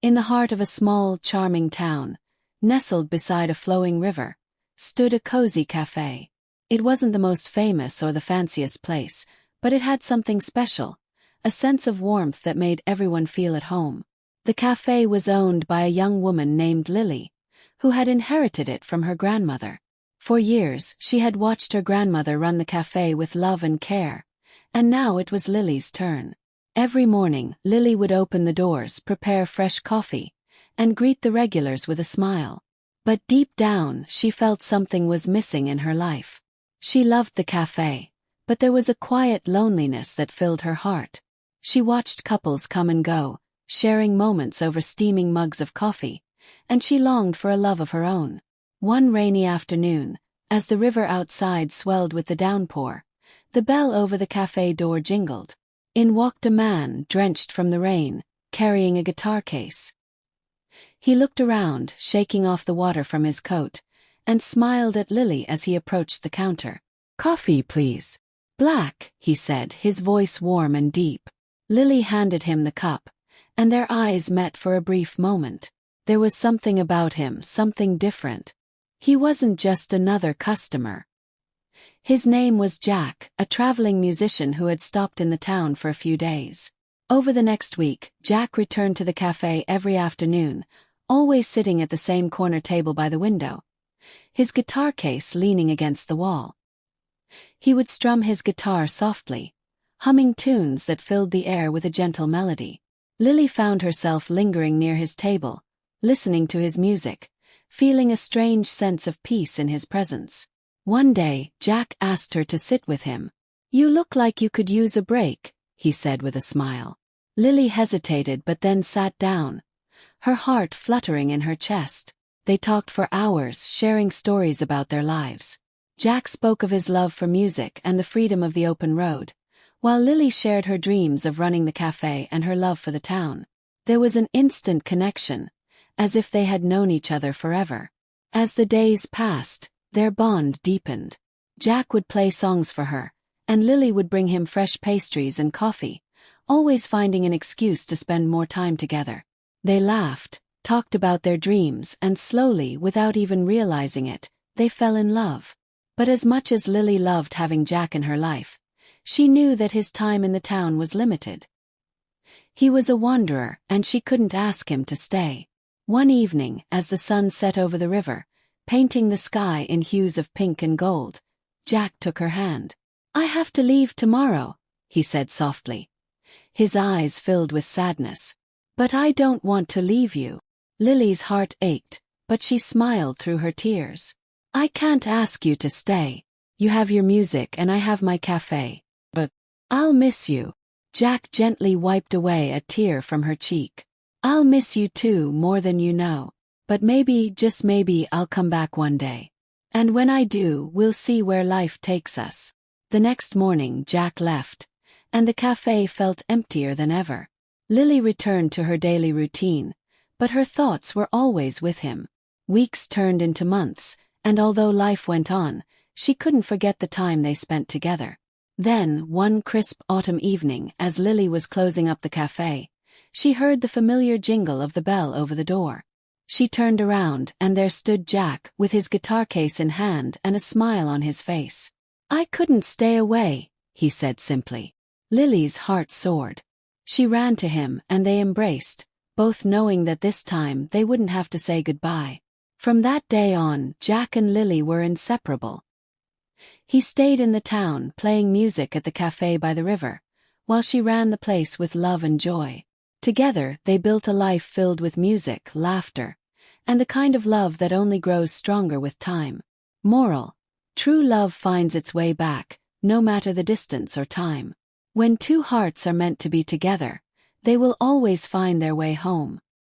In the heart of a small, charming town, nestled beside a flowing river, stood a cozy cafe. It wasn't the most famous or the fanciest place, but it had something special, a sense of warmth that made everyone feel at home. The cafe was owned by a young woman named Lily, who had inherited it from her grandmother. For years, she had watched her grandmother run the cafe with love and care, and now it was Lily's turn. Every morning, Lily would open the doors, prepare fresh coffee, and greet the regulars with a smile. But deep down, she felt something was missing in her life. She loved the cafe, but there was a quiet loneliness that filled her heart. She watched couples come and go, sharing moments over steaming mugs of coffee, and she longed for a love of her own. One rainy afternoon, as the river outside swelled with the downpour, the bell over the cafe door jingled. In walked a man, drenched from the rain, carrying a guitar case. He looked around, shaking off the water from his coat, and smiled at Lily as he approached the counter. "Coffee, please." "Black," he said, his voice warm and deep. Lily handed him the cup, and their eyes met for a brief moment. There was something about him, something different. He wasn't just another customer. His name was Jack, a traveling musician who had stopped in the town for a few days. Over the next week, Jack returned to the cafe every afternoon, always sitting at the same corner table by the window, his guitar case leaning against the wall. He would strum his guitar softly, humming tunes that filled the air with a gentle melody. Lily found herself lingering near his table, listening to his music, feeling a strange sense of peace in his presence. One day, Jack asked her to sit with him. "You look like you could use a break," he said with a smile. Lily hesitated but then sat down, her heart fluttering in her chest. They talked for hours, sharing stories about their lives. Jack spoke of his love for music and the freedom of the open road, while Lily shared her dreams of running the cafe and her love for the town. There was an instant connection, as if they had known each other forever. As the days passed, their bond deepened. Jack would play songs for her, and Lily would bring him fresh pastries and coffee, always finding an excuse to spend more time together. They laughed, talked about their dreams, and slowly, without even realizing it, they fell in love. But as much as Lily loved having Jack in her life, she knew that his time in the town was limited. He was a wanderer, and she couldn't ask him to stay. One evening, as the sun set over the river, painting the sky in hues of pink and gold, Jack took her hand. "I have to leave tomorrow," he said softly, his eyes filled with sadness. "But I don't want to leave you." Lily's heart ached, but she smiled through her tears. "I can't ask you to stay. You have your music and I have my cafe. But I'll miss you." Jack gently wiped away a tear from her cheek. "I'll miss you too, more than you know. But maybe, just maybe, I'll come back one day. And when I do, we'll see where life takes us." The next morning, Jack left, and the cafe felt emptier than ever. Lily returned to her daily routine, but her thoughts were always with him. Weeks turned into months, and although life went on, she couldn't forget the time they spent together. Then, one crisp autumn evening, as Lily was closing up the cafe, she heard the familiar jingle of the bell over the door. She turned around, and there stood Jack, with his guitar case in hand and a smile on his face. "I couldn't stay away," he said simply. Lily's heart soared. She ran to him, and they embraced, both knowing that this time they wouldn't have to say goodbye. From that day on, Jack and Lily were inseparable. He stayed in the town, playing music at the cafe by the river, while she ran the place with love and joy. Together, they built a life filled with music, laughter, and the kind of love that only grows stronger with time. Moral: true love finds its way back, no matter the distance or time. When two hearts are meant to be together, they will always find their way home.